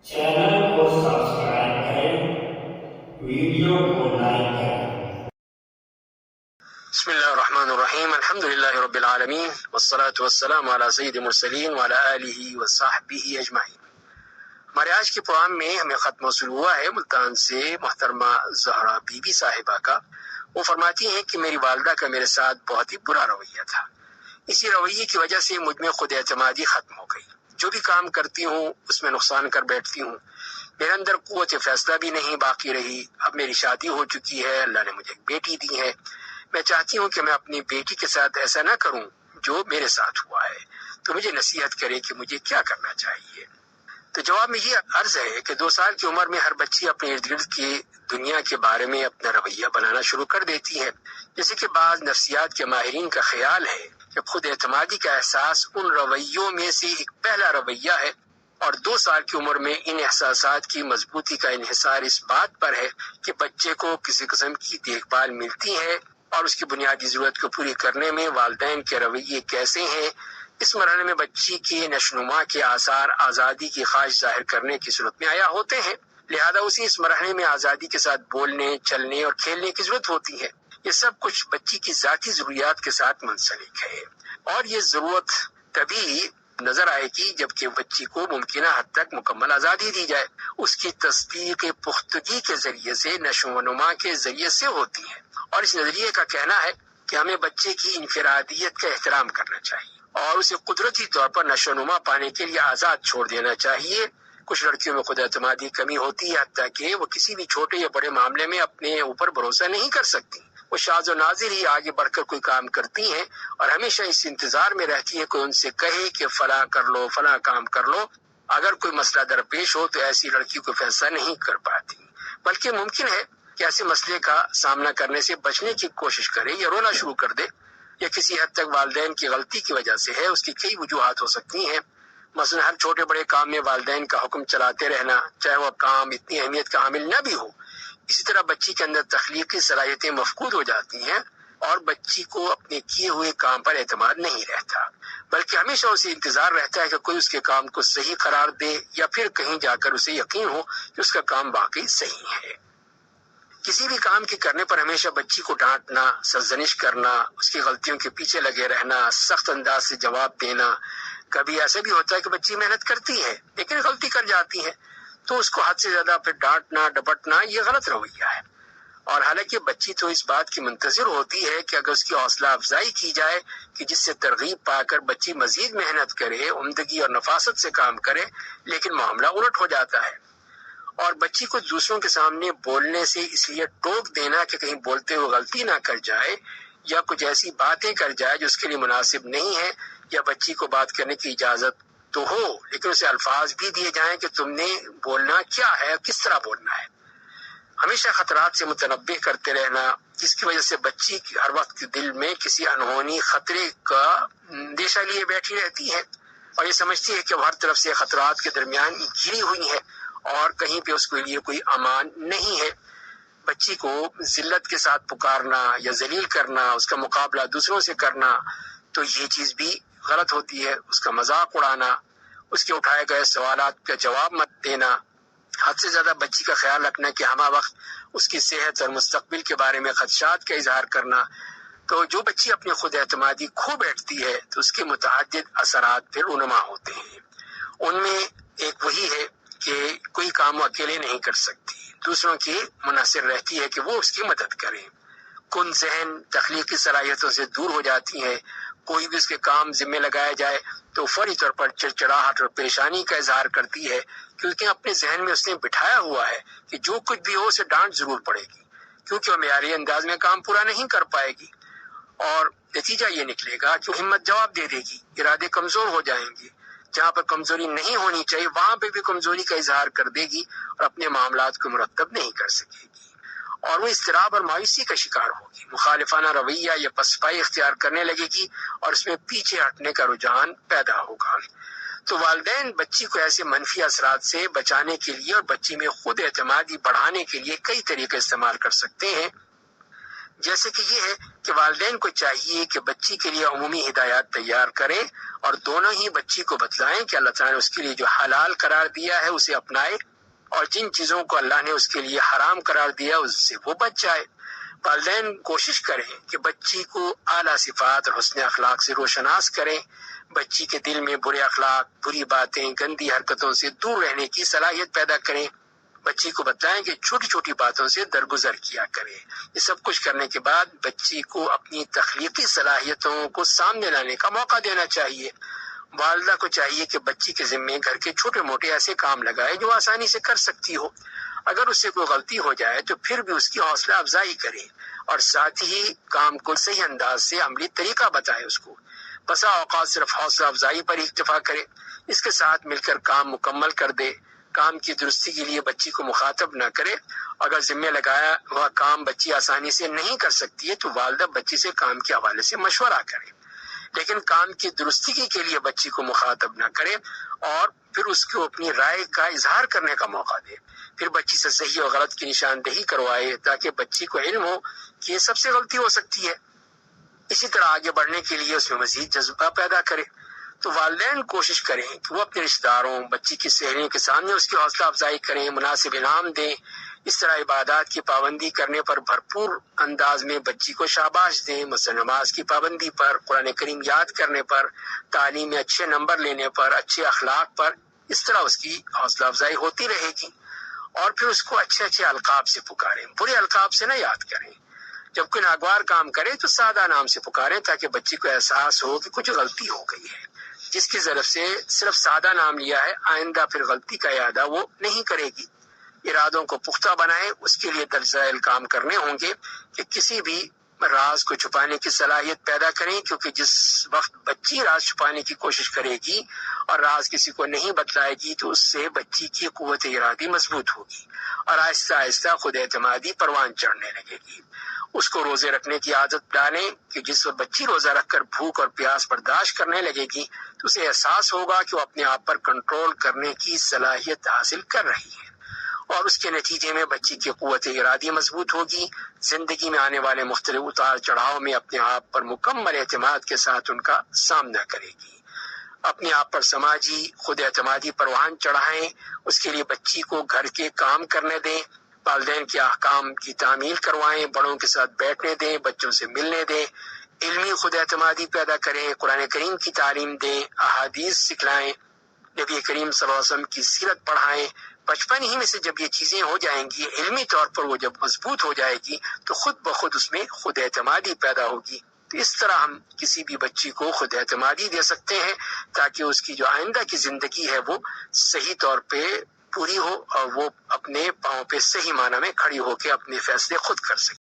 Channel को subscribe करें, video को लाइक करें। बिस्मिल्लाहिर्रहमानिर्रहीम, अल्हम्दुलिल्लाहि रब्बिल आलमीन, वस्सलातु वस्सलामु अला सय्यिदिल मुरसलीन व अला आलिहि व सहबिहि अजमाइन। हमारे आज के प्रोग्राम में हमें खत मौसूल हुआ है मुल्तान से मोहतरमा ज़हरा बीबी साहिबा का। वो फरमाती हैं कि मेरी वालिदा का मेरे साथ बहुत ही बुरा रवैया था। इसी रवैये की वजह से मुझ में खुद एतमादी खत्म हो गई। जो भी काम करती हूँ उसमें नुकसान कर बैठती हूँ। मेरे अंदर कुव्वत फैसला भी नहीं बाकी रही। अब मेरी शादी हो चुकी है, अल्लाह ने मुझे एक बेटी दी है। मैं चाहती हूँ कि मैं अपनी बेटी के साथ ऐसा ना करूँ जो मेरे साथ हुआ है। तो मुझे नसीहत करे कि मुझे क्या करना चाहिए। तो जवाब में ये अर्ज है कि 2 साल की उम्र में हर बच्ची अपने इर्द गिर्द की दुनिया के बारे में अपना रवैया बनाना शुरू कर देती है। जैसे कि बाज नफ्सियात के माहिरीन का ख्याल है कि खुद एतमादी का एहसास उन रवैयों में से एक पहला रवैया है, और 2 साल की उम्र में इन एहसासात की मजबूती का इन्हिसार इस बात पर है कि बच्चे को किसी किस्म की देखभाल मिलती है और उसकी बुनियादी जरूरत को पूरी करने में वालिदैन के रवैये कैसे हैं। इस मरहले में बच्ची के नशोनुमा के आसार आज़ादी की ख्वाहिश जाहिर करने की सूरत में आया होते हैं, लिहाजा उसे इस मरहले में आज़ादी के साथ बोलने, चलने और खेलने की जरूरत होती है। ये सब कुछ बच्ची की जाती जरूरियात के साथ मुंसलिक है, और ये जरूरत तभी नजर आएगी जबकि बच्ची को मुमकिन हद तक मुकम्मल आज़ादी दी जाए। उसकी तस्दीक पुख्तगी के जरिए से नशोनुमा के जरिए से होती है, और इस नजरिए का कहना है कि हमें बच्चे की इनफरादियत का एहतराम करना चाहिए और उसे कुदरती तौर पर नशोनुमा पाने के लिए आजाद छोड़ देना चाहिए। कुछ लड़कियों में खुद एतमादी कमी होती है, हत्ता कि वो किसी भी छोटे या बड़े मामले में अपने ऊपर भरोसा नहीं कर सकती। वो शाज़ व नाज़िर ही आगे बढ़कर कोई काम करती हैं और हमेशा इस इंतजार में रहती है कोई उनसे कहे कि फला कर लो, फला काम कर लो। अगर कोई मसला दरपेश हो तो ऐसी लड़की को फैसला नहीं कर पाती, बल्कि मुमकिन है कि ऐसे मसले का सामना करने से बचने की कोशिश करे या रोना शुरू कर दे। या किसी हद तक वालिदैन की गलती की वजह से है। उसकी कई वजूहात हो सकती हैं। मसलन हर छोटे बड़े काम में वालिदैन का हुक्म चलाते रहना, चाहे वह काम इतनी अहमियत का हामिल न भी हो। इसी तरह बच्ची के अंदर तख्लीकी सलाहियतें मफकूद हो जाती हैं और बच्ची को अपने किए हुए काम पर एतमाद नहीं रहता, बल्कि हमेशा उसे इंतजार रहता है कि कोई उसके काम को सही करार दे या फिर कहीं जाकर उसे यकीन हो कि उसका काम वाकई सही है। किसी भी काम के करने पर हमेशा बच्ची को डांटना, सरजनिश करना, उसकी गलतियों के पीछे लगे रहना, सख्त अंदाज से जवाब देना। कभी ऐसा भी होता है कि बच्ची मेहनत करती है लेकिन गलती कर जाती है, तो उसको हद से ज्यादा फिर डांटना, डपटना, ये गलत रवैया है। और हालांकि बच्ची तो इस बात की मुंतजिर होती है कि अगर उसकी हौसला अफजाई की जाए कि जिससे तरगीब पाकर बच्ची मजीद मेहनत करे, उम्दगी और नफासत से काम करे, लेकिन मामला उलट हो जाता है। और बच्ची को दूसरों के सामने बोलने से इसलिए टोक देना कि कहीं बोलते हुए गलती ना कर जाए या कुछ ऐसी बातें कर जाए जो उसके लिए मुनासिब नहीं है, या बच्ची को बात करने की इजाजत तो हो लेकिन उसे अल्फाज भी दिए जाएं कि तुमने बोलना क्या है, किस तरह बोलना है। हमेशा खतरात से मुतनब्बे करते रहना, जिसकी वजह से बच्ची हर वक्त दिल में किसी अनहोनी खतरे का अंदेशा लिए बैठी रहती है और ये समझती है कि वो हर तरफ से खतरात के दरमियान घिरी हुई है और कहीं पे उसके लिए कोई अमान नहीं है। बच्ची को जिल्लत के साथ पुकारना या जलील करना, उसका मुकाबला दूसरों से करना, तो ये चीज भी गलत होती है। उसका मजाक उड़ाना, उसके उठाए गए सवालात का जवाब मत देना, हद से ज्यादा बच्ची का ख्याल रखना कि हमा वक्त उसकी सेहत और मुस्तकबिल के बारे में खदशात का इजहार करना। तो जो बच्ची अपनी खुद एतमादी खो बैठती है तो उसके मुतअद्दिद असरात फिर उनमा होते हैं। उनमें एक वही है कि कोई काम वो अकेले नहीं कर सकती, दूसरों की मुनासिर रहती है कि वो उसकी मदद करें। कुन जहन तख्लीकी सलाहियतों से दूर हो जाती है। कोई भी उसके काम जिम्मे लगाया जाए तो फौरी तौर पर चिड़चिड़ाहट और परेशानी का इजहार करती है, क्योंकि अपने जहन में उसने बिठाया हुआ है कि जो कुछ भी हो उसे डांट जरूर पड़ेगी, क्योंकि वो मेयारी अंदाज में काम पूरा नहीं कर पाएगी। और नतीजा ये निकलेगा कि हिम्मत जवाब दे देगी, इरादे कमजोर हो जाएंगे। जहाँ पर कमजोरी नहीं होनी चाहिए वहां पे भी कमजोरी का इजहार कर देगी और अपने मामलात को मुरतब नहीं कर सकेगी, और वो इस्तिराब और मायूसी का शिकार होगी। मुखालिफाना रवैया या पसपाई इख्तियार करने लगेगी और उसमें पीछे हटने का रुझान पैदा होगा। तो वालिदैन बच्ची को ऐसे मनफी असरात से बचाने के लिए और बच्ची में खुद एतमादी बढ़ाने के लिए कई तरीके इस्तेमाल कर सकते हैं। جیسے کہ یہ ہے کہ والدین کو چاہیے کہ بچی کے لیے عمومی ہدایات تیار کریں اور دونوں ہی بچی کو بتلائیں کہ اللہ تعالیٰ نے اس کے لیے جو حلال قرار دیا ہے اسے اپنائے، اور جن چیزوں کو اللہ نے اس کے لیے حرام قرار دیا اس سے وہ بچ جائے۔ والدین کوشش کریں کہ بچی کو اعلیٰ صفات اور حسن اخلاق سے روشناس کریں، بچی کے دل میں برے اخلاق، بری باتیں، گندی حرکتوں سے دور رہنے کی صلاحیت پیدا کریں، بچی کو بتائیں کہ چھوٹی چھوٹی باتوں سے درگزر کیا کرے۔ یہ سب کچھ کرنے کے بعد بچی کو اپنی تخلیقی صلاحیتوں کو سامنے لانے کا موقع دینا چاہیے۔ والدہ کو چاہیے کہ بچی کے ذمے گھر کے چھوٹے موٹے ایسے کام لگائے جو آسانی سے کر سکتی ہو، اگر اس سے کوئی غلطی ہو جائے تو پھر بھی اس کی حوصلہ افزائی کرے اور ساتھ ہی کام کو صحیح انداز سے عملی طریقہ بتائے اس کو۔ بسا اوقات صرف حوصلہ افزائی پر ہی اکتفا کرے، اس کے ساتھ مل کر کام مکمل کر دے۔ کام کی درستی کے لیے بچی کو مخاطب نہ کرے، اگر ذمہ لگایا ہوا کام بچی آسانی سے نہیں کر سکتی ہے تو والدہ بچی سے کام کے حوالے سے مشورہ کرے، لیکن کام کی درستی کے لیے بچی کو مخاطب نہ کرے اور پھر اس کو اپنی رائے کا اظہار کرنے کا موقع دے۔ پھر بچی سے صحیح اور غلط کی نشاندہی کروائے تاکہ بچی کو علم ہو کہ یہ سب سے غلطی ہو سکتی ہے، اسی طرح آگے بڑھنے کے لیے اس میں مزید جذبہ پیدا کرے۔ تو والدین کوشش کریں کہ وہ اپنے رشتہ داروں، بچی کی سہیلیوں کے سامنے اس کی حوصلہ افزائی کریں، مناسب انعام دیں، اس طرح عبادات کی پابندی کرنے پر بھرپور انداز میں بچی کو شاباش دیں، مثلا نماز کی پابندی پر، قرآن کریم یاد کرنے پر، تعلیم میں اچھے نمبر لینے پر، اچھے اخلاق پر، اس طرح اس کی حوصلہ افزائی ہوتی رہے گی۔ اور پھر اس کو اچھے اچھے القاب سے پکاریں، برے القاب سے نہ یاد کریں۔ جب کوئی ناگوار کام کرے تو سادہ نام سے پکاریں تاکہ بچی کو احساس ہو کہ کچھ غلطی ہو گئی ہے۔ جس کی طرف سے صرف سادہ نام لیا ہے آئندہ پھر غلطی کا ارادہ وہ نہیں کرے گی۔ ارادوں کو پختہ بنائیں، اس کے لیے دلائل کام کرنے ہوں گے کہ کسی بھی راز کو چھپانے کی صلاحیت پیدا کریں، کیونکہ جس وقت بچی راز چھپانے کی کوشش کرے گی اور راز کسی کو نہیں بتلائے گی تو اس سے بچی کی قوت ارادی مضبوط ہوگی اور آہستہ آہستہ خود اعتمادی پروان چڑھنے لگے گی۔ اس کو روزے رکھنے کی عادت ڈالیں کہ جس وقت بچی روزہ رکھ کر بھوک اور پیاس برداشت کرنے لگے گی تو اسے احساس ہوگا کہ وہ اپنے آپ پر کنٹرول کرنے کی صلاحیت حاصل کر رہی ہے، اور اس کے نتیجے میں بچی کی قوت ارادی مضبوط ہوگی، زندگی میں آنے والے مختلف اتار چڑھاؤ میں اپنے آپ پر مکمل اعتماد کے ساتھ ان کا سامنا کرے گی۔ اپنے آپ پر سماجی خود اعتمادی پروان چڑھائیں، اس کے لیے بچی کو گھر کے کام کرنے دیں، والدین کے احکام کی تعمیل کروائیں، بڑوں کے ساتھ بیٹھنے دیں، بچوں سے ملنے دیں، علمی خود اعتمادی پیدا کریں، قرآن کریم کی تعلیم دیں، احادیث سکھلائیں، نبی کریم صلی اللہ علیہ وسلم کی سیرت پڑھائیں۔ بچپن ہی میں سے جب یہ چیزیں ہو جائیں گی، علمی طور پر وہ جب مضبوط ہو جائے گی تو خود بخود اس میں خود اعتمادی پیدا ہوگی۔ تو اس طرح ہم کسی بھی بچی کو خود اعتمادی دے سکتے ہیں تاکہ اس کی جو آئندہ کی زندگی ہے وہ صحیح طور پہ پوری ہو اور وہ اپنے پاؤں پہ صحیح معنی میں کھڑی ہو کے اپنے فیصلے خود کر سکے۔